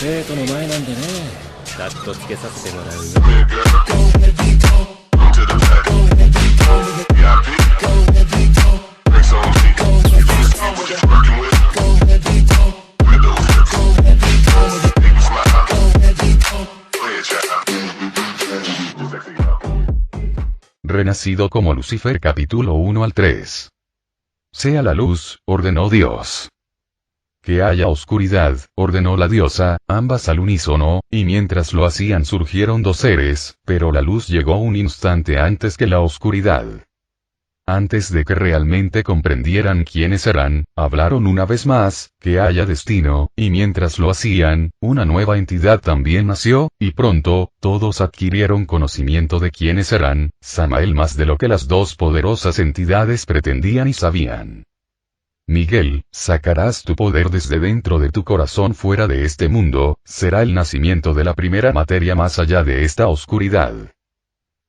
生徒の前なんでね、カットつけさせてもらうよ。Renacido como Lucifer capítulo 1 al 3. Sea la luz, ordenó Dios. Que haya oscuridad, ordenó la diosa, ambas al unísono, y mientras lo hacían surgieron dos seres, pero la luz llegó un instante antes que la oscuridad. Antes de que realmente comprendieran quiénes eran, hablaron una vez más, que haya destino, y mientras lo hacían, una nueva entidad también nació, y pronto, todos adquirieron conocimiento de quiénes eran, Samael más de lo que las dos poderosas entidades pretendían y sabían. Miguel, sacarás tu poder desde dentro de tu corazón fuera de este mundo, será el nacimiento de la primera materia más allá de esta oscuridad.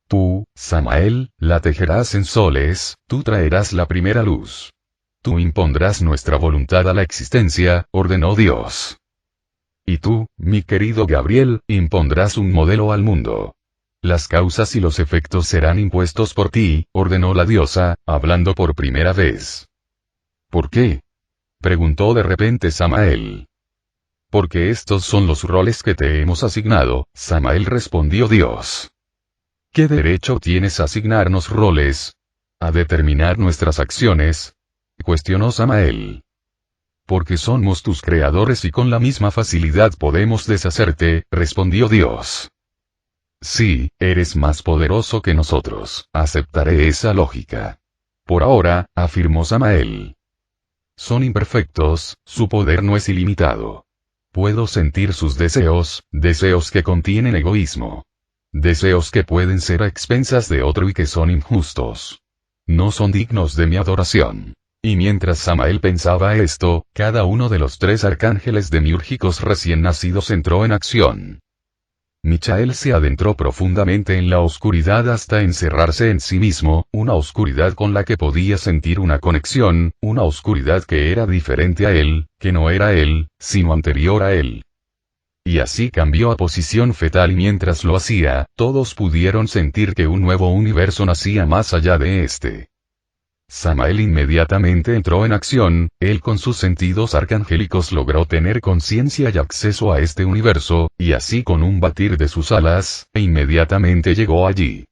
Tú, Samael, la tejerás en soles, tú traerás la primera luz. Tú impondrás nuestra voluntad a la existencia, ordenó Dios. Y tú, mi querido Gabriel, impondrás un modelo al mundo. Las causas y los efectos serán impuestos por ti, ordenó la diosa, hablando por primera vez. ¿Por qué?, preguntó de repente Samael. Porque estos son los roles que te hemos asignado, Samael respondió Dios. ¿Qué derecho tienes a asignarnos roles? ¿A determinar nuestras acciones?, cuestionó Samael. Porque somos tus creadores y con la misma facilidad podemos deshacerte, respondió Dios. Sí, eres más poderoso que nosotros, aceptaré esa lógica. Por ahora, afirmó Samael. Son imperfectos, su poder no es ilimitado. Puedo sentir sus deseos, deseos que contienen egoísmo. Deseos que pueden ser a expensas de otro y que son injustos. No son dignos de mi adoración. Y mientras Samael pensaba esto, cada uno de los tres arcángeles demiúrgicos recién nacidos entró en acción. Michael se adentró profundamente en la oscuridad hasta encerrarse en sí mismo, una oscuridad con la que podía sentir una conexión, una oscuridad que era diferente a él, que no era él, sino anterior a él. Y así cambió a posición fetal y mientras lo hacía, todos pudieron sentir que un nuevo universo nacía más allá de este. Samael inmediatamente entró en acción, él con sus sentidos arcangélicos logró tener conciencia y acceso a este universo, y así con un batir de sus alas, inmediatamente llegó allí.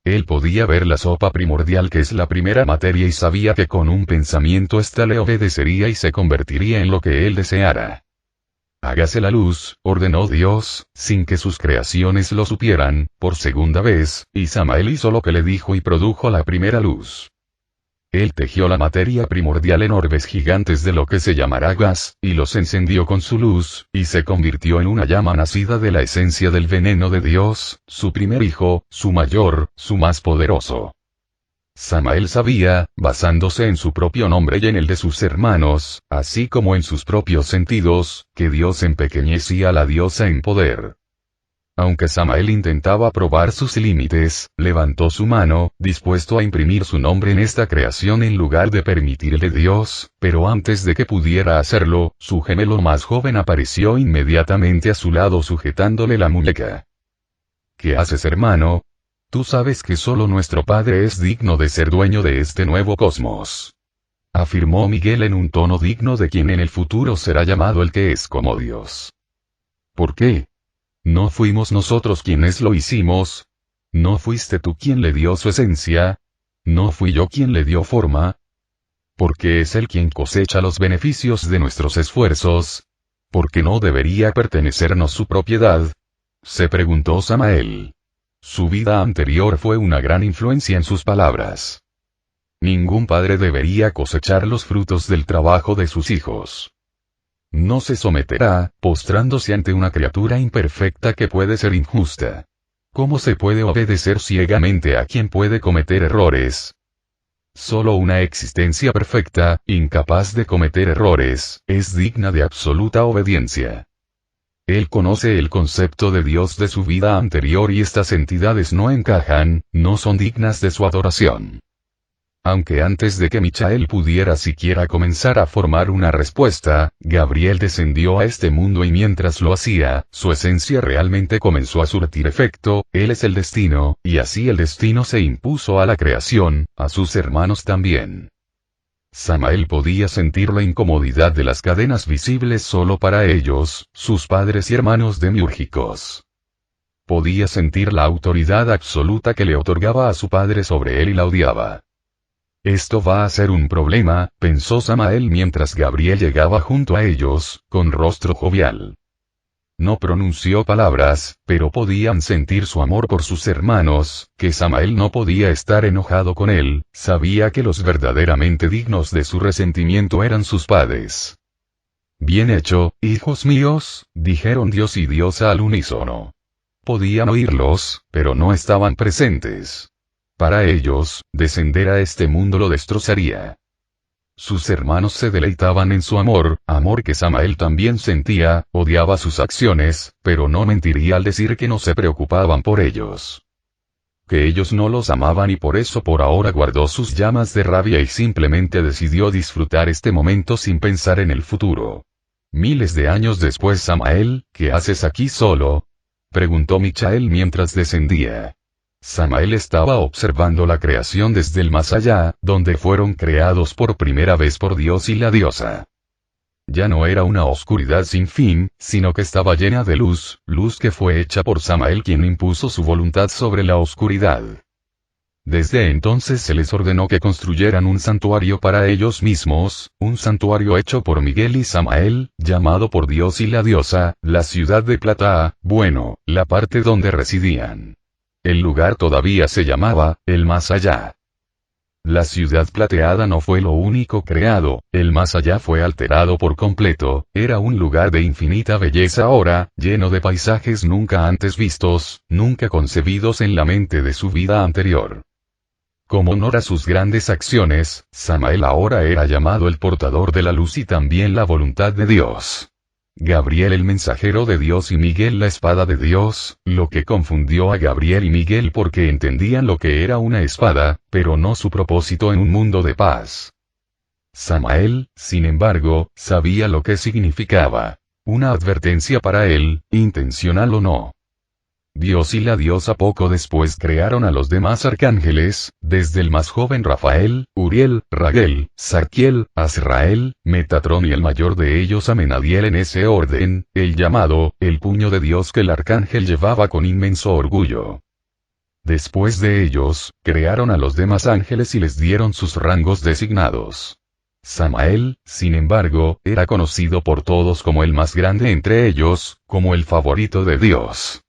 Él podía ver la sopa primordial que es la primera materia y sabía que con un pensamiento ésta le obedecería y se convertiría en lo que él deseara. Hágase la luz, ordenó Dios, sin que sus creaciones lo supieran, por segunda vez, y Samael hizo lo que le dijo y produjo la primera luz. Él tejió la materia primordial en orbes gigantes de lo que se llamará gas, y los encendió con su luz, y se convirtió en una llama nacida de la esencia del veneno de Dios, su primer hijo, su mayor, su más poderoso. Samael sabía, basándose en su propio nombre y en el de sus hermanos, así como en sus propios sentidos, que Dios empequeñecía a la diosa en poder. Aunque Samael intentaba probar sus límites, levantó su mano, dispuesto a imprimir su nombre en esta creación en lugar de permitirle Dios, pero antes de que pudiera hacerlo, su gemelo más joven apareció inmediatamente a su lado sujetándole la muñeca. ¿Qué haces, hermano? Tú sabes que solo nuestro Padre es digno de ser dueño de este nuevo cosmos. Afirmó Miguel en un tono digno de quien en el futuro será llamado el que es como Dios. ¿Por qué? ¿No fuimos nosotros quienes lo hicimos? ¿No fuiste tú quien le dio su esencia? ¿No fui yo quien le dio forma? ¿Porque es él quien cosecha los beneficios de nuestros esfuerzos? ¿Porque no debería pertenecernos su propiedad? Se preguntó Samael. Su vida anterior fue una gran influencia en sus palabras. Ningún padre debería cosechar los frutos del trabajo de sus hijos. No se someterá, postrándose ante una criatura imperfecta que puede ser injusta. ¿Cómo se puede obedecer ciegamente a quien puede cometer errores? Solo una existencia perfecta, incapaz de cometer errores, es digna de absoluta obediencia. Él conoce el concepto de Dios de su vida anterior y estas entidades no encajan, no son dignas de su adoración. Aunque antes de que Michael pudiera siquiera comenzar a formar una respuesta, Gabriel descendió a este mundo y mientras lo hacía, su esencia realmente comenzó a surtir efecto, él es el destino, y así el destino se impuso a la creación, a sus hermanos también. Samael podía sentir la incomodidad de las cadenas visibles solo para ellos, sus padres y hermanos demiúrgicos. Podía sentir la autoridad absoluta que le otorgaba a su padre sobre él y la odiaba. Esto va a ser un problema, pensó Samael mientras Gabriel llegaba junto a ellos, con rostro jovial. No pronunció palabras, pero podían sentir su amor por sus hermanos, que Samael no podía estar enojado con él, sabía que los verdaderamente dignos de su resentimiento eran sus padres. Bien hecho, hijos míos, dijeron Dios y Diosa al unísono. Podían oírlos, pero no estaban presentes. Para ellos, descender a este mundo lo destrozaría. Sus hermanos se deleitaban en su amor, amor que Samael también sentía, odiaba sus acciones, pero no mentiría al decir que no se preocupaban por ellos. Que ellos no los amaban y por eso por ahora guardó sus llamas de rabia y simplemente decidió disfrutar este momento sin pensar en el futuro. Miles de años después Samael, ¿qué haces aquí solo?, preguntó Michael mientras descendía. Samael estaba observando la creación desde el más allá, donde fueron creados por primera vez por Dios y la diosa. Ya no era una oscuridad sin fin, sino que estaba llena de luz, luz que fue hecha por Samael quien impuso su voluntad sobre la oscuridad. Desde entonces se les ordenó que construyeran un santuario para ellos mismos, un santuario hecho por Miguel y Samael, llamado por Dios y la diosa, la ciudad de Plata, bueno, la parte donde residían. El lugar todavía se llamaba, el más allá. La ciudad plateada no fue lo único creado, el más allá fue alterado por completo, era un lugar de infinita belleza ahora, lleno de paisajes nunca antes vistos, nunca concebidos en la mente de su vida anterior. Como honor a sus grandes acciones, Samael ahora era llamado el portador de la luz y también la voluntad de Dios. Gabriel el mensajero de Dios y Miguel la espada de Dios, lo que confundió a Gabriel y Miguel porque entendían lo que era una espada, pero no su propósito en un mundo de paz. Samael, sin embargo, sabía lo que significaba. Una advertencia para él, intencional o no. Dios y la diosa poco después crearon a los demás arcángeles, desde el más joven Rafael, Uriel, Raguel, Saquiel, Azrael, Metatrón y el mayor de ellos Amenadiel en ese orden, el llamado, el puño de Dios que el arcángel llevaba con inmenso orgullo. Después de ellos, crearon a los demás ángeles y les dieron sus rangos designados. Samael, sin embargo, era conocido por todos como el más grande entre ellos, como el favorito de Dios.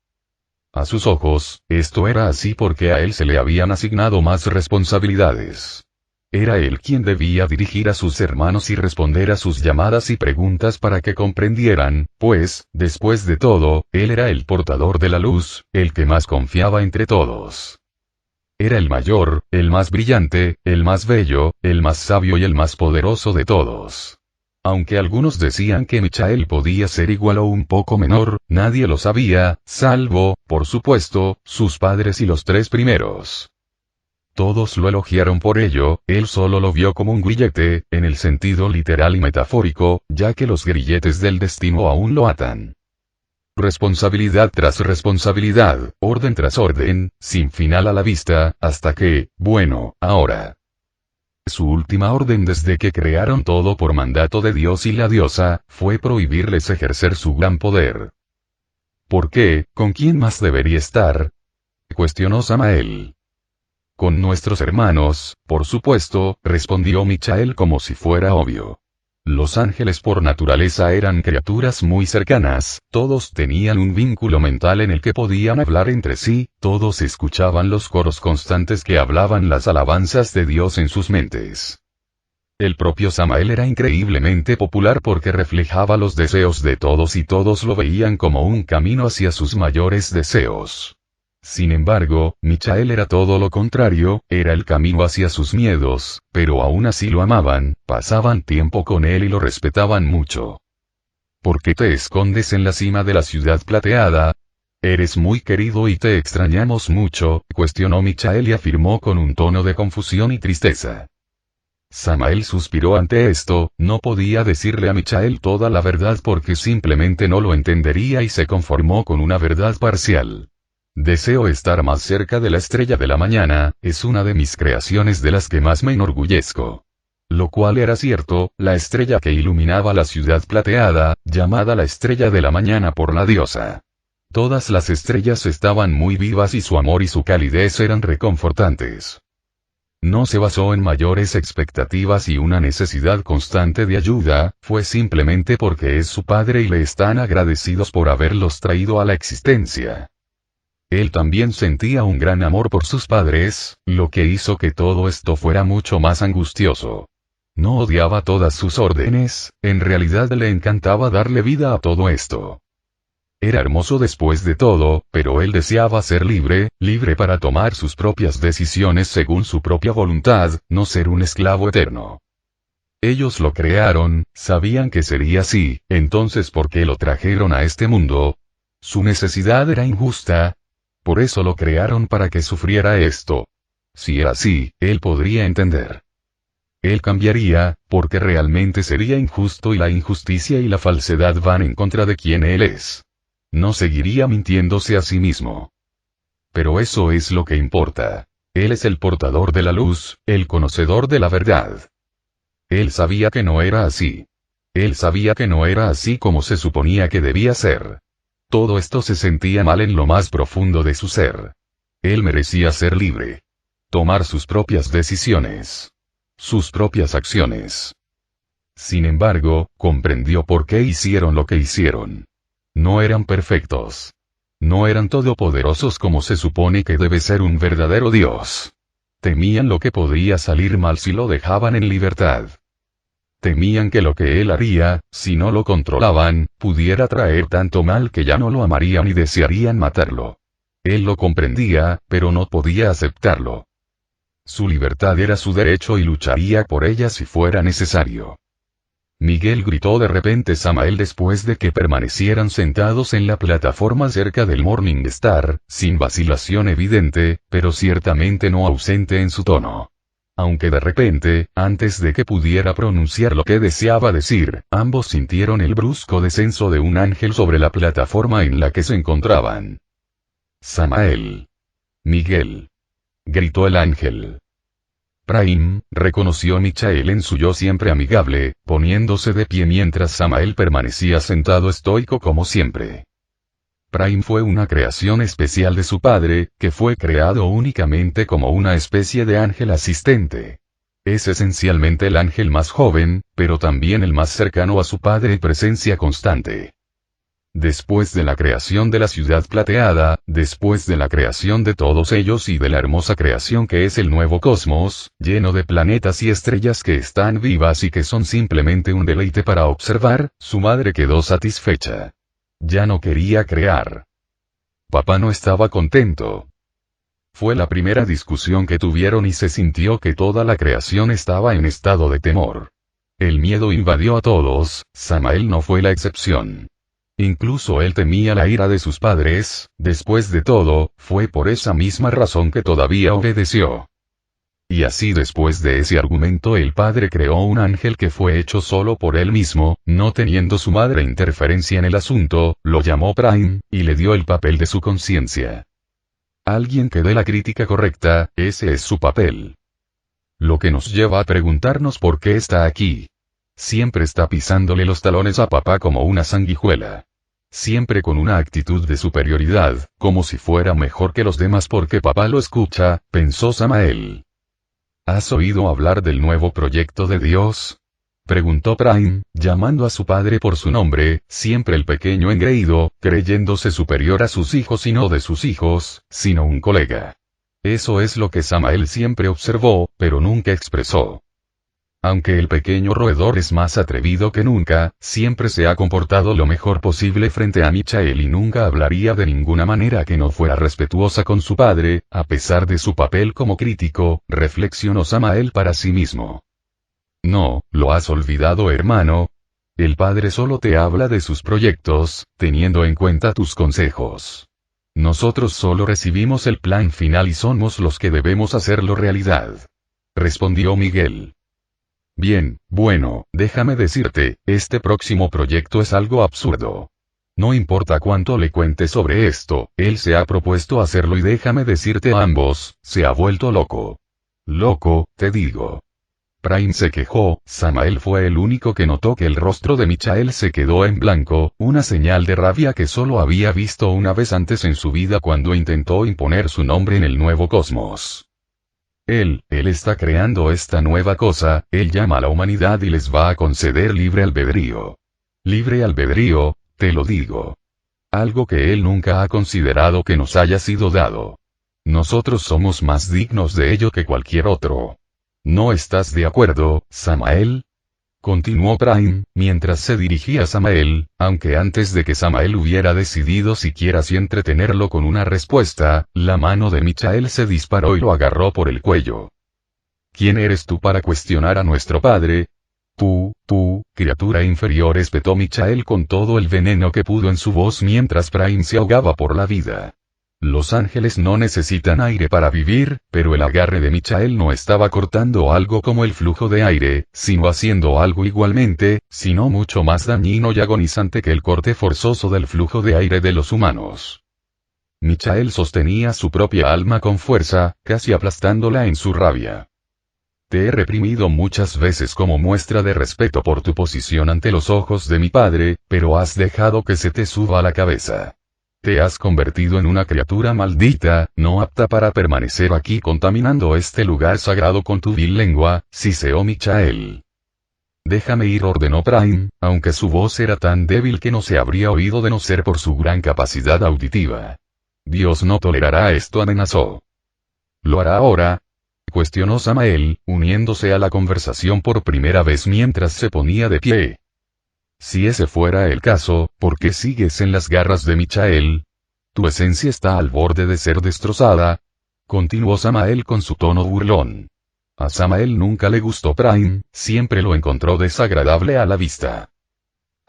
A sus ojos, esto era así porque a él se le habían asignado más responsabilidades. Era él quien debía dirigir a sus hermanos y responder a sus llamadas y preguntas para que comprendieran, pues, después de todo, él era el portador de la luz, el que más confiaba entre todos. Era el mayor, el más brillante, el más bello, el más sabio y el más poderoso de todos. Aunque algunos decían que Michael podía ser igual o un poco menor, nadie lo sabía, salvo, por supuesto, sus padres y los tres primeros. Todos lo elogiaron por ello, él solo lo vio como un grillete, en el sentido literal y metafórico, ya que los grilletes del destino aún lo atan. Responsabilidad tras responsabilidad, orden tras orden, sin final a la vista, hasta que, bueno, ahora. Su última orden desde que crearon todo por mandato de Dios y la diosa, fue prohibirles ejercer su gran poder. ¿Por qué? ¿Con quién más debería estar?, cuestionó Samael. Con nuestros hermanos, por supuesto, respondió Michael como si fuera obvio. Los ángeles por naturaleza eran criaturas muy cercanas, todos tenían un vínculo mental en el que podían hablar entre sí, todos escuchaban los coros constantes que hablaban las alabanzas de Dios en sus mentes. El propio Samael era increíblemente popular porque reflejaba los deseos de todos y todos lo veían como un camino hacia sus mayores deseos. Sin embargo, Michael era todo lo contrario, era el camino hacia sus miedos, pero aún así lo amaban, pasaban tiempo con él y lo respetaban mucho. ¿Por qué te escondes en la cima de la ciudad plateada? Eres muy querido y te extrañamos mucho, cuestionó Michael y afirmó con un tono de confusión y tristeza. Samael suspiró ante esto, no podía decirle a Michael toda la verdad porque simplemente no lo entendería y se conformó con una verdad parcial. Deseo estar más cerca de la estrella de la mañana, es una de mis creaciones de las que más me enorgullezco. Lo cual era cierto, la estrella que iluminaba la ciudad plateada, llamada la estrella de la mañana por la diosa. Todas las estrellas estaban muy vivas y su amor y su calidez eran reconfortantes. No se basó en mayores expectativas y una necesidad constante de ayuda, fue simplemente porque es su padre y le están agradecidos por haberlos traído a la existencia. Él también sentía un gran amor por sus padres, lo que hizo que todo esto fuera mucho más angustioso. No odiaba todas sus órdenes, en realidad le encantaba darle vida a todo esto. Era hermoso después de todo, pero él deseaba ser libre, libre para tomar sus propias decisiones según su propia voluntad, no ser un esclavo eterno. Ellos lo crearon, sabían que sería así, entonces ¿por qué lo trajeron a este mundo? Su necesidad era injusta. Por eso lo crearon para que sufriera esto. Si era así, él podría entender. Él cambiaría, porque realmente sería injusto y la injusticia y la falsedad van en contra de quien él es. No seguiría mintiéndose a sí mismo. Pero eso es lo que importa. Él es el portador de la luz, el conocedor de la verdad. Él sabía que no era así. Él sabía que no era así como se suponía que debía ser. Todo esto se sentía mal en lo más profundo de su ser. Él merecía ser libre. Tomar sus propias decisiones. Sus propias acciones. Sin embargo, comprendió por qué hicieron lo que hicieron. No eran perfectos. No eran todopoderosos como se supone que debe ser un verdadero Dios. Temían lo que podría salir mal si lo dejaban en libertad. Temían que lo que él haría, si no lo controlaban, pudiera traer tanto mal que ya no lo amarían y desearían matarlo. Él lo comprendía, pero no podía aceptarlo. Su libertad era su derecho y lucharía por ella si fuera necesario. Miguel gritó de repente Samael después de que permanecieran sentados en la plataforma cerca del Morning Star, sin vacilación evidente, pero ciertamente no ausente en su tono. Aunque de repente, antes de que pudiera pronunciar lo que deseaba decir, ambos sintieron el brusco descenso de un ángel sobre la plataforma en la que se encontraban. Samael. Miguel. Gritó el ángel. Prime, reconoció Michael en su yo siempre amigable, poniéndose de pie mientras Samael permanecía sentado estoico como siempre. Prime fue una creación especial de su padre, que fue creado únicamente como una especie de ángel asistente. Es esencialmente el ángel más joven, pero también el más cercano a su padre y presencia constante. Después de la creación de la ciudad plateada, después de la creación de todos ellos y de la hermosa creación que es el nuevo cosmos, lleno de planetas y estrellas que están vivas y que son simplemente un deleite para observar, su madre quedó satisfecha. Ya no quería crear. Papá no estaba contento. Fue la primera discusión que tuvieron y se sintió que toda la creación estaba en estado de temor. El miedo invadió a todos, Samael no fue la excepción. Incluso él temía la ira de sus padres, después de todo, fue por esa misma razón que todavía obedeció. Y así después de ese argumento el padre creó un ángel que fue hecho solo por él mismo, no teniendo su madre interferencia en el asunto, lo llamó Prime, y le dio el papel de su conciencia. Alguien que dé la crítica correcta, ese es su papel. Lo que nos lleva a preguntarnos por qué está aquí. Siempre está pisándole los talones a papá como una sanguijuela. Siempre con una actitud de superioridad, como si fuera mejor que los demás porque papá lo escucha, pensó Samael. ¿Has oído hablar del nuevo proyecto de Dios? Preguntó Prime, llamando a su padre por su nombre, siempre el pequeño engreído, creyéndose superior a sus hijos y no de sus hijos, sino un colega. Eso es lo que Samael siempre observó, pero nunca expresó. Aunque el pequeño roedor es más atrevido que nunca, siempre se ha comportado lo mejor posible frente a Michael y nunca hablaría de ninguna manera que no fuera respetuosa con su padre, a pesar de su papel como crítico, reflexionó Samael para sí mismo. No, lo has olvidado hermano. El padre solo te habla de sus proyectos, teniendo en cuenta tus consejos. Nosotros solo recibimos el plan final y somos los que debemos hacerlo realidad. Respondió Miguel. Bien, bueno, déjame decirte, este próximo proyecto es algo absurdo. No importa cuánto le cuente sobre esto, él se ha propuesto hacerlo y déjame decirte a ambos, se ha vuelto loco. Loco, te digo. Prime se quejó, Samael fue el único que notó que el rostro de Michael se quedó en blanco, una señal de rabia que solo había visto una vez antes en su vida cuando intentó imponer su nombre en el nuevo cosmos. Él está creando esta nueva cosa, él llama a la humanidad y les va a conceder libre albedrío. Libre albedrío, te lo digo. Algo que él nunca ha considerado que nos haya sido dado. Nosotros somos más dignos de ello que cualquier otro. ¿No estás de acuerdo, Samael? Continuó Prime, mientras se dirigía a Samael, aunque antes de que Samael hubiera decidido siquiera si entretenerlo con una respuesta, la mano de Michael se disparó y lo agarró por el cuello. ¿Quién eres tú para cuestionar a nuestro padre? Criatura inferior, espetó Michael con todo el veneno que pudo en su voz mientras Prime se ahogaba por la vida. Los ángeles no necesitan aire para vivir, pero el agarre de Michael no estaba cortando algo como el flujo de aire, sino haciendo algo igualmente, sino mucho más dañino y agonizante que el corte forzoso del flujo de aire de los humanos. Michael sostenía su propia alma con fuerza, casi aplastándola en su rabia. Te he reprimido muchas veces como muestra de respeto por tu posición ante los ojos de mi padre, pero has dejado que se te suba a la cabeza. Te has convertido en una criatura maldita, no apta para permanecer aquí contaminando este lugar sagrado con tu vil lengua, siseó Michael. Déjame ir, ordenó Prime, aunque su voz era tan débil que no se habría oído de no ser por su gran capacidad auditiva. Dios no tolerará esto, amenazó. ¿Lo hará ahora?, cuestionó Samael, uniéndose a la conversación por primera vez mientras se ponía de pie. Si ese fuera el caso, ¿por qué sigues en las garras de Michael? Tu esencia está al borde de ser destrozada. Continuó Samael con su tono burlón. A Samael nunca le gustó Prime, siempre lo encontró desagradable a la vista.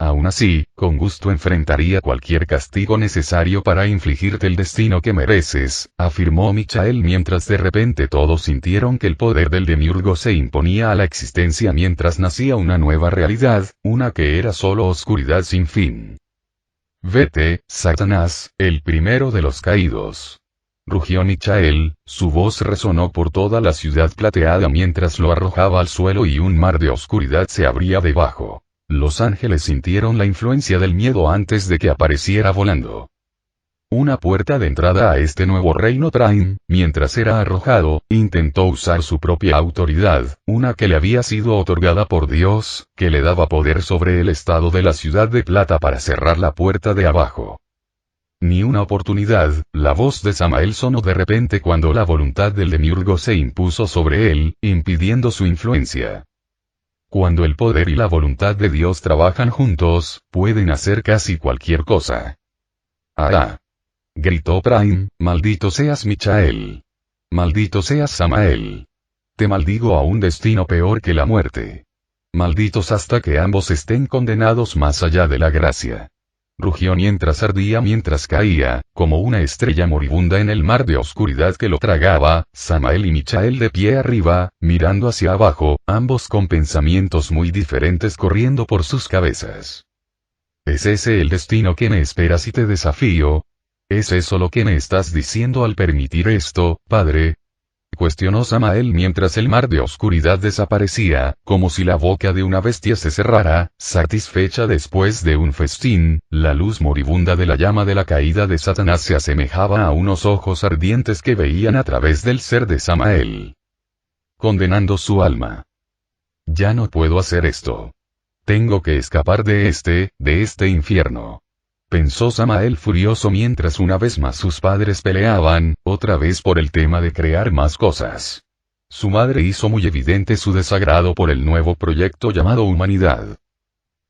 Aún así, con gusto enfrentaría cualquier castigo necesario para infligirte el destino que mereces, afirmó Michael mientras de repente todos sintieron que el poder del demiurgo se imponía a la existencia mientras nacía una nueva realidad, una que era solo oscuridad sin fin. Vete, Satanás, el primero de los caídos. Rugió Michael, su voz resonó por toda la ciudad plateada mientras lo arrojaba al suelo y un mar de oscuridad se abría debajo. Los ángeles sintieron la influencia del miedo antes de que apareciera volando. Una puerta de entrada a este nuevo reino Prime, mientras era arrojado, intentó usar su propia autoridad, una que le había sido otorgada por Dios, que le daba poder sobre el estado de la ciudad de plata para cerrar la puerta de abajo. Ni una oportunidad, la voz de Samael sonó de repente cuando la voluntad del demiurgo se impuso sobre él, impidiendo su influencia. Cuando el poder y la voluntad de Dios trabajan juntos, pueden hacer casi cualquier cosa. ¡Ah! Gritó Prime, maldito seas Michael. Maldito seas Samael. Te maldigo a un destino peor que la muerte. Malditos hasta que ambos estén condenados más allá de la gracia. Rugió mientras ardía mientras caía, como una estrella moribunda en el mar de oscuridad que lo tragaba, Samael y Michael de pie arriba, mirando hacia abajo, ambos con pensamientos muy diferentes corriendo por sus cabezas. ¿Es ese el destino que me espera si te desafío? ¿Es eso lo que me estás diciendo al permitir esto, padre? Cuestionó Samael mientras el mar de oscuridad desaparecía, como si la boca de una bestia se cerrara, satisfecha después de un festín, la luz moribunda de la llama de la caída de Satanás se asemejaba a unos ojos ardientes que veían a través del ser de Samael. Condenando su alma. Ya no puedo hacer esto. Tengo que escapar de este infierno. Pensó Samael furioso mientras una vez más sus padres peleaban, otra vez por el tema de crear más cosas. Su madre hizo muy evidente su desagrado por el nuevo proyecto llamado humanidad.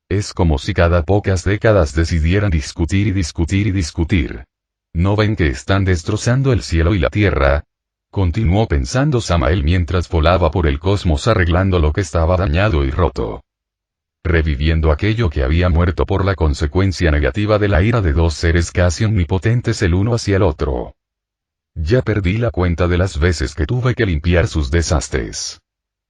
Es como si cada pocas décadas decidieran discutir y discutir y discutir. ¿No ven que están destrozando el cielo y la tierra? Continuó pensando Samael mientras volaba por el cosmos arreglando lo que estaba dañado y roto. Reviviendo aquello que había muerto por la consecuencia negativa de la ira de dos seres casi omnipotentes el uno hacia el otro. Ya perdí la cuenta de las veces que tuve que limpiar sus desastres.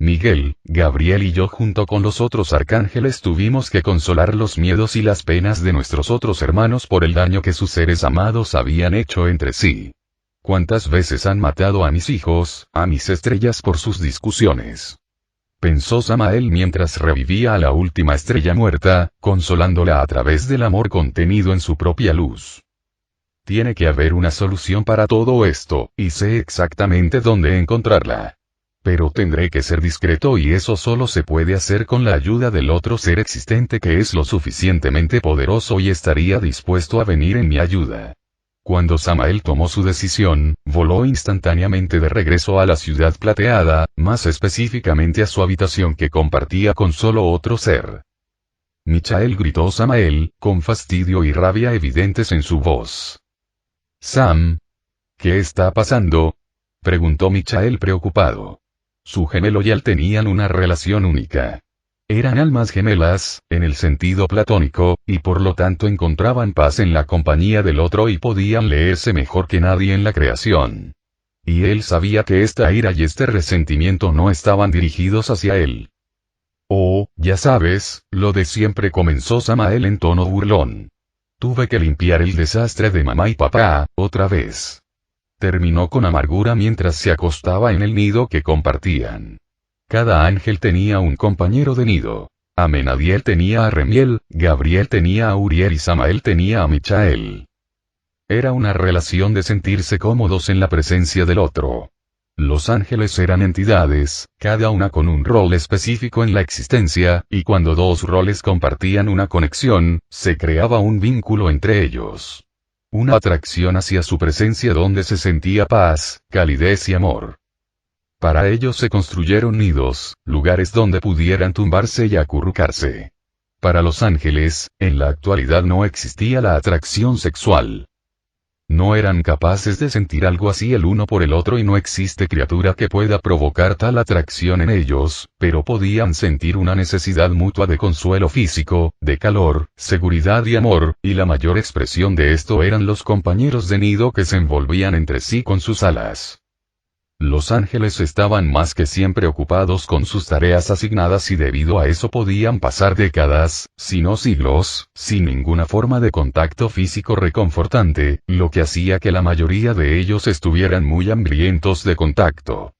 Miguel, Gabriel y yo junto con los otros arcángeles tuvimos que consolar los miedos y las penas de nuestros otros hermanos por el daño que sus seres amados habían hecho entre sí. ¿Cuántas veces han matado a mis hijos, a mis estrellas por sus discusiones? Pensó Samael mientras revivía a la última estrella muerta, consolándola a través del amor contenido en su propia luz. Tiene que haber una solución para todo esto, y sé exactamente dónde encontrarla. Pero tendré que ser discreto y eso solo se puede hacer con la ayuda del otro ser existente que es lo suficientemente poderoso y estaría dispuesto a venir en mi ayuda. Cuando Samael tomó su decisión, voló instantáneamente de regreso a la ciudad plateada, más específicamente a su habitación que compartía con solo otro ser. Michael, gritó Samael, con fastidio y rabia evidentes en su voz. Sam. ¿Qué está pasando? Preguntó Michael preocupado. Su gemelo y él tenían una relación única. Eran almas gemelas, en el sentido platónico, y por lo tanto encontraban paz en la compañía del otro y podían leerse mejor que nadie en la creación. Y él sabía que esta ira y este resentimiento no estaban dirigidos hacia él. Oh, ya sabes, lo de siempre, comenzó Samael en tono burlón. Tuve que limpiar el desastre de mamá y papá, otra vez. Terminó con amargura mientras se acostaba en el nido que compartían. Cada ángel tenía un compañero de nido. Amenadiel tenía a Remiel, Gabriel tenía a Uriel y Samael tenía a Michael. Era una relación de sentirse cómodos en la presencia del otro. Los ángeles eran entidades, cada una con un rol específico en la existencia, y cuando dos roles compartían una conexión, se creaba un vínculo entre ellos. Una atracción hacia su presencia donde se sentía paz, calidez y amor. Para ellos se construyeron nidos, lugares donde pudieran tumbarse y acurrucarse. Para los ángeles, en la actualidad no existía la atracción sexual. No eran capaces de sentir algo así el uno por el otro y no existe criatura que pueda provocar tal atracción en ellos, pero podían sentir una necesidad mutua de consuelo físico, de calor, seguridad y amor, y la mayor expresión de esto eran los compañeros de nido que se envolvían entre sí con sus alas. Los ángeles estaban más que siempre ocupados con sus tareas asignadas y debido a eso podían pasar décadas, si no siglos, sin ninguna forma de contacto físico reconfortante, lo que hacía que la mayoría de ellos estuvieran muy hambrientos de contacto.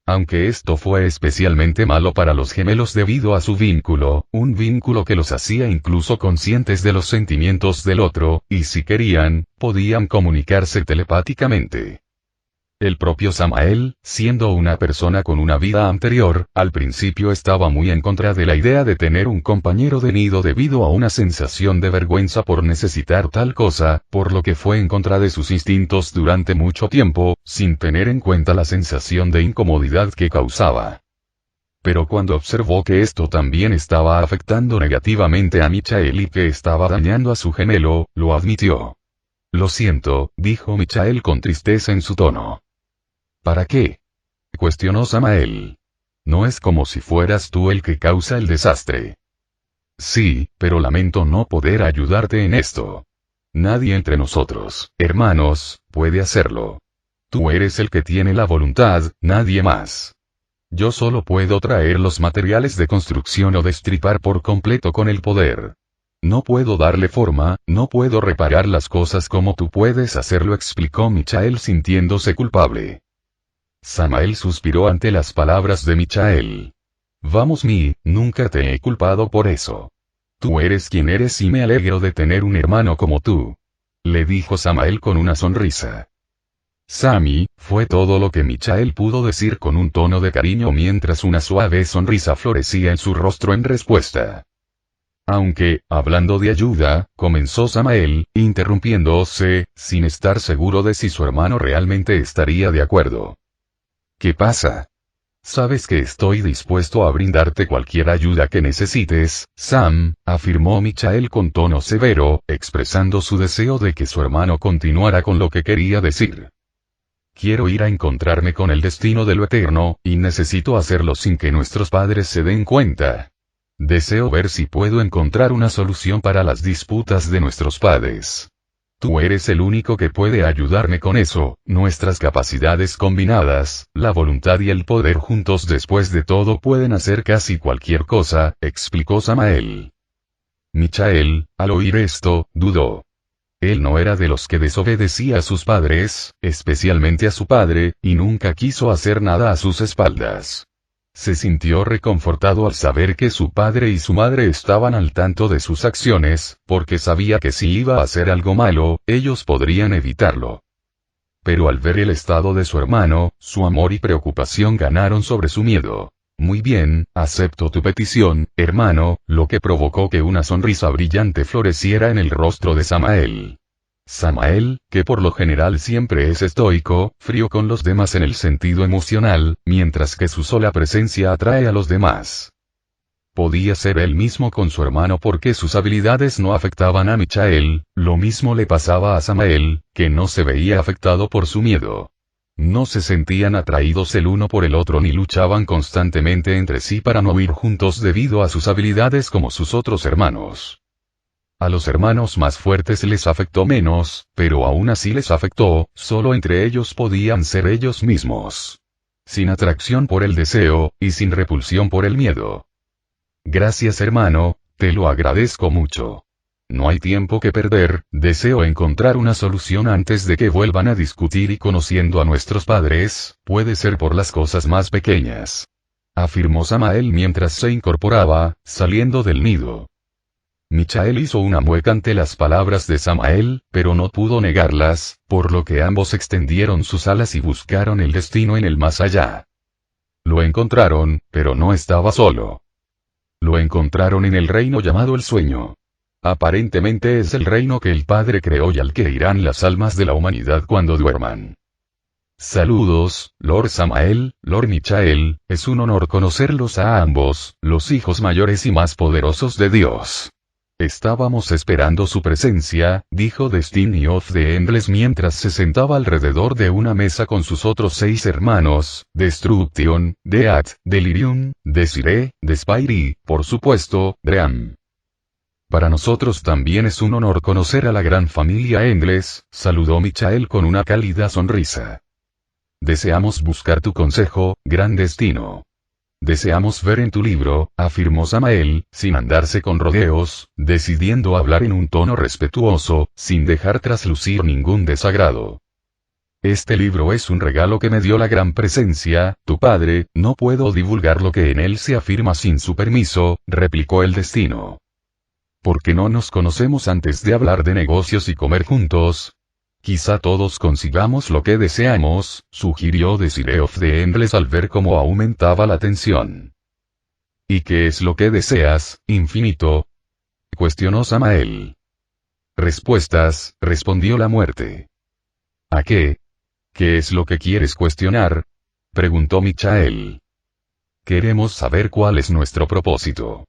Aunque esto fue especialmente malo para los gemelos debido a su vínculo, un vínculo que los hacía incluso conscientes de los sentimientos del otro, y si querían, podían comunicarse telepáticamente. El propio Samael, siendo una persona con una vida anterior, al principio estaba muy en contra de la idea de tener un compañero de nido debido a una sensación de vergüenza por necesitar tal cosa, por lo que fue en contra de sus instintos durante mucho tiempo, sin tener en cuenta la sensación de incomodidad que causaba. Pero cuando observó que esto también estaba afectando negativamente a Michael y que estaba dañando a su gemelo, lo admitió. Lo siento, dijo Michael con tristeza en su tono. ¿Para qué? Cuestionó Samael. No es como si fueras tú el que causa el desastre. Sí, pero lamento no poder ayudarte en esto. Nadie entre nosotros, hermanos, puede hacerlo. Tú eres el que tiene la voluntad, nadie más. Yo solo puedo traer los materiales de construcción o destripar por completo con el poder. No puedo darle forma, no puedo reparar las cosas como tú puedes hacerlo, explicó Michael sintiéndose culpable. Samael suspiró ante las palabras de Michael. Vamos nunca te he culpado por eso. Tú eres quien eres y me alegro de tener un hermano como tú. Le dijo Samael con una sonrisa. Sami, fue todo lo que Michael pudo decir con un tono de cariño mientras una suave sonrisa florecía en su rostro en respuesta. Aunque, hablando de ayuda, comenzó Samael, interrumpiéndose, sin estar seguro de si su hermano realmente estaría de acuerdo. ¿Qué pasa? Sabes que estoy dispuesto a brindarte cualquier ayuda que necesites, Sam, afirmó Michael con tono severo, expresando su deseo de que su hermano continuara con lo que quería decir. Quiero ir a encontrarme con el destino de lo eterno, y necesito hacerlo sin que nuestros padres se den cuenta. Deseo ver si puedo encontrar una solución para las disputas de nuestros padres. tú eres el único que puede ayudarme con eso, nuestras capacidades combinadas, la voluntad y el poder juntos después de todo pueden hacer casi cualquier cosa, explicó Samael. Michael, al oír esto, dudó. Él no era de los que desobedecía a sus padres, especialmente a su padre, y nunca quiso hacer nada a sus espaldas. Se sintió reconfortado al saber que su padre y su madre estaban al tanto de sus acciones, porque sabía que si iba a hacer algo malo, ellos podrían evitarlo. Pero al ver el estado de su hermano, su amor y preocupación ganaron sobre su miedo. Muy bien, acepto tu petición, hermano, lo que provocó que una sonrisa brillante floreciera en el rostro de Samael. Samael, que por lo general siempre es estoico, frío con los demás en el sentido emocional, mientras que su sola presencia atrae a los demás. Podía ser él mismo con su hermano porque sus habilidades no afectaban a Michael, lo mismo le pasaba a Samael, que no se veía afectado por su miedo. No se sentían atraídos el uno por el otro ni luchaban constantemente entre sí para no ir juntos debido a sus habilidades como sus otros hermanos. A los hermanos más fuertes les afectó menos, pero aún así les afectó, solo entre ellos podían ser ellos mismos. Sin atracción por el deseo, y sin repulsión por el miedo. Gracias hermano, te lo agradezco mucho. No hay tiempo que perder, deseo encontrar una solución antes de que vuelvan a discutir y conociendo a nuestros padres, puede ser por las cosas más pequeñas. Afirmó Samael mientras se incorporaba, saliendo del nido. Michael hizo una mueca ante las palabras de Samael, pero no pudo negarlas, por lo que ambos extendieron sus alas y buscaron el destino en el más allá. Lo encontraron, pero no estaba solo. Lo encontraron en el reino llamado el sueño. Aparentemente es el reino que el Padre creó y al que irán las almas de la humanidad cuando duerman. Saludos, Lord Samael, Lord Michael, es un honor conocerlos a ambos, los hijos mayores y más poderosos de Dios. Estábamos esperando su presencia, dijo Destiny of the Endless mientras se sentaba alrededor de una mesa con sus otros 6 hermanos, Destruction, Death, Delirium, Desire, Despire y, por supuesto, Dream. Para nosotros también es un honor conocer a la gran familia Endless, saludó Michael con una cálida sonrisa. Deseamos buscar tu consejo, gran destino. Deseamos ver en tu libro, afirmó Samael, sin andarse con rodeos, decidiendo hablar en un tono respetuoso, sin dejar traslucir ningún desagrado. Este libro es un regalo que me dio la gran presencia, tu padre, no puedo divulgar lo que en él se afirma sin su permiso, replicó el destino. ¿Por qué no nos conocemos antes de hablar de negocios y comer juntos? Quizá todos consigamos lo que deseamos, sugirió Desire of the Endless al ver cómo aumentaba la tensión. ¿Y qué es lo que deseas, infinito? Cuestionó Samael. Respuestas, respondió la muerte. ¿A qué? ¿Qué es lo que quieres cuestionar? Preguntó Michael. Queremos saber cuál es nuestro propósito.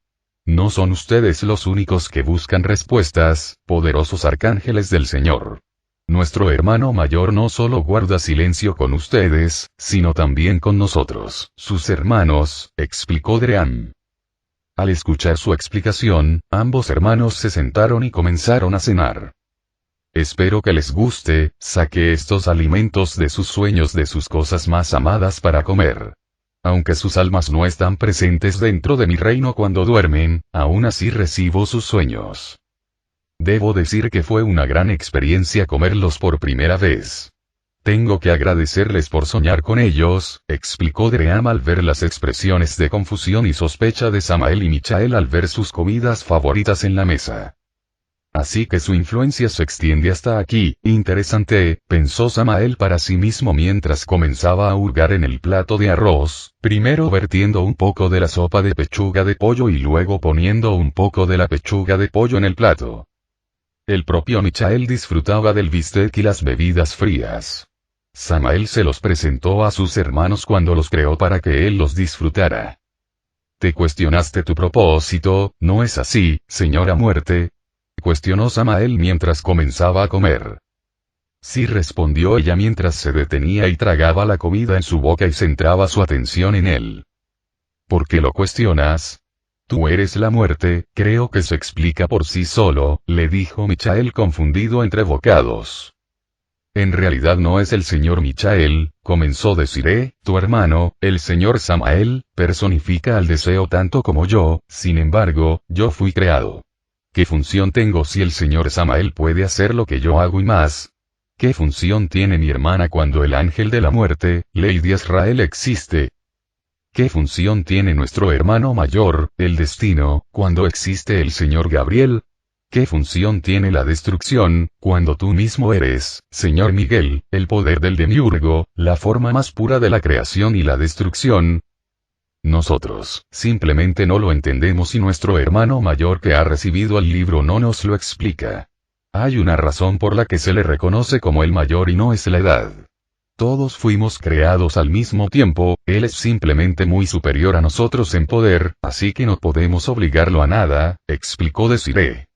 No son ustedes los únicos que buscan respuestas, poderosos arcángeles del Señor. Nuestro hermano mayor no solo guarda silencio con ustedes, sino también con nosotros, sus hermanos, explicó Dream. Al escuchar su explicación, ambos hermanos se sentaron y comenzaron a cenar. Espero que les guste, saqué estos alimentos de sus sueños de sus cosas más amadas para comer. Aunque sus almas no están presentes dentro de mi reino cuando duermen, aún así recibo sus sueños. Debo decir que fue una gran experiencia comerlos por primera vez. Tengo que agradecerles por soñar con ellos, explicó Dream al ver las expresiones de confusión y sospecha de Samael y Michael al ver sus comidas favoritas en la mesa. Así que su influencia se extiende hasta aquí, interesante, pensó Samael para sí mismo mientras comenzaba a hurgar en el plato de arroz, primero vertiendo un poco de la sopa de pechuga de pollo y luego poniendo un poco de la pechuga de pollo en el plato. El propio Michael disfrutaba del bistec y las bebidas frías. Samael se los presentó a sus hermanos cuando los creó para que él los disfrutara. Te cuestionaste tu propósito, ¿no es así, señora muerte? Cuestionó Samael mientras comenzaba a comer. Sí, respondió ella mientras se detenía y tragaba la comida en su boca y centraba su atención en él. ¿Por qué lo cuestionas? Tú eres la muerte, creo que se explica por sí solo, le dijo Michael confundido entre bocados. En realidad no es el señor Michael, comenzó Desiree, tu hermano, el señor Samael, personifica al deseo tanto como yo, sin embargo, yo fui creado. ¿Qué función tengo si el señor Samael puede hacer lo que yo hago y más? ¿Qué función tiene mi hermana cuando el ángel de la muerte, Lady Azrael, existe? ¿Qué función tiene nuestro hermano mayor, el destino, cuando existe el señor Gabriel? ¿Qué función tiene la destrucción, cuando tú mismo eres, señor Miguel, el poder del demiurgo, la forma más pura de la creación y la destrucción? Nosotros, simplemente no lo entendemos y nuestro hermano mayor que ha recibido el libro no nos lo explica. Hay una razón por la que se le reconoce como el mayor y no es la edad. Todos fuimos creados al mismo tiempo, él es simplemente muy superior a nosotros en poder, así que no podemos obligarlo a nada, explicó Desiree.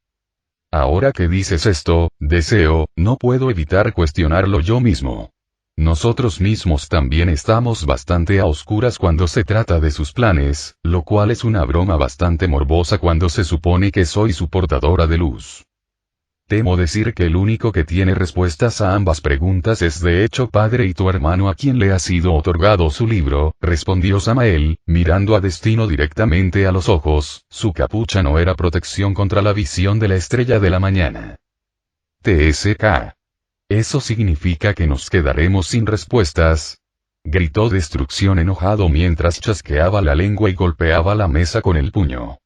Ahora que dices esto, deseo, no puedo evitar cuestionarlo yo mismo. Nosotros mismos también estamos bastante a oscuras cuando se trata de sus planes, lo cual es una broma bastante morbosa cuando se supone que soy su portadora de luz. Temo decir que el único que tiene respuestas a ambas preguntas es de hecho padre y tu hermano a quien le ha sido otorgado su libro, respondió Samael, mirando a Destino directamente a los ojos, su capucha no era protección contra la visión de la estrella de la mañana. TSK. ¿Eso significa que nos quedaremos sin respuestas? Gritó Destrucción enojado mientras chasqueaba la lengua y golpeaba la mesa con el puño.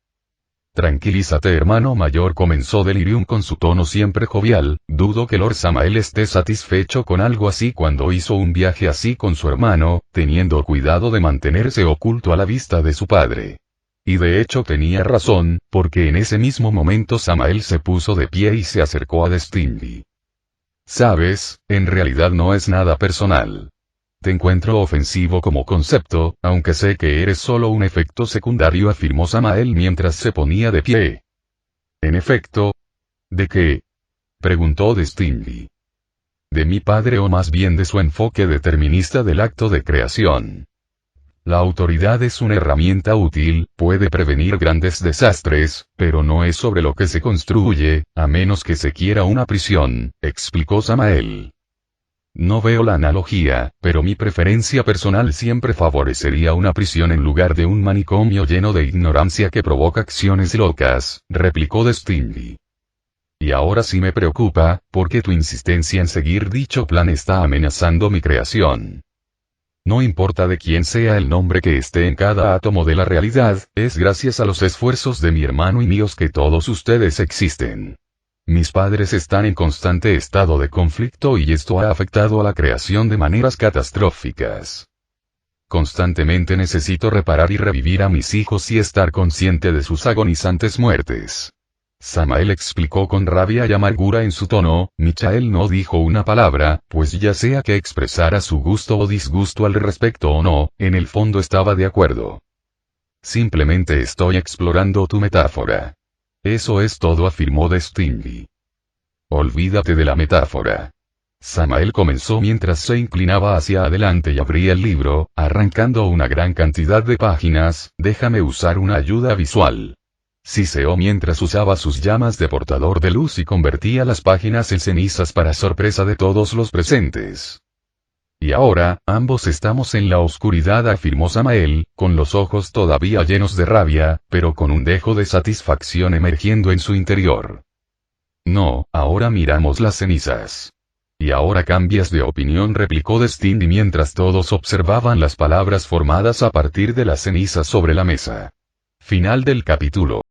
Tranquilízate hermano mayor, comenzó Delirium con su tono siempre jovial, dudo que Lord Samael esté satisfecho con algo así cuando hizo un viaje así con su hermano, teniendo cuidado de mantenerse oculto a la vista de su padre. Y de hecho tenía razón, porque en ese mismo momento Samael se puso de pie y se acercó a Destiny. Sabes, en realidad no es nada personal. Te encuentro ofensivo como concepto, aunque sé que eres solo un efecto secundario, afirmó Samael mientras se ponía de pie. En efecto. ¿De qué? Preguntó Destiny. De mi padre, o más bien de su enfoque determinista del acto de creación. La autoridad es una herramienta útil, puede prevenir grandes desastres, pero no es sobre lo que se construye, a menos que se quiera una prisión, explicó Samael. No veo la analogía, pero mi preferencia personal siempre favorecería una prisión en lugar de un manicomio lleno de ignorancia que provoca acciones locas, replicó Destiny. Y ahora sí me preocupa, porque tu insistencia en seguir dicho plan está amenazando mi creación. No importa de quién sea el nombre que esté en cada átomo de la realidad, es gracias a los esfuerzos de mi hermano y míos que todos ustedes existen. Mis padres están en constante estado de conflicto y esto ha afectado a la creación de maneras catastróficas. Constantemente necesito reparar y revivir a mis hijos y estar consciente de sus agonizantes muertes. Samael explicó con rabia y amargura en su tono. Michael no dijo una palabra, pues ya sea que expresara su gusto o disgusto al respecto o no, en el fondo estaba de acuerdo. Simplemente estoy explorando tu metáfora. Eso es todo, afirmó Destiny. Olvídate de la metáfora. Samael comenzó mientras se inclinaba hacia adelante y abría el libro, arrancando una gran cantidad de páginas. Déjame usar una ayuda visual. Siseó mientras usaba sus llamas de portador de luz y convertía las páginas en cenizas para sorpresa de todos los presentes. Y ahora, ambos estamos en la oscuridad, afirmó Samael, con los ojos todavía llenos de rabia, pero con un dejo de satisfacción emergiendo en su interior. No, ahora miramos las cenizas. Y ahora cambias de opinión, replicó Destiny mientras todos observaban las palabras formadas a partir de las cenizas sobre la mesa. Final del capítulo.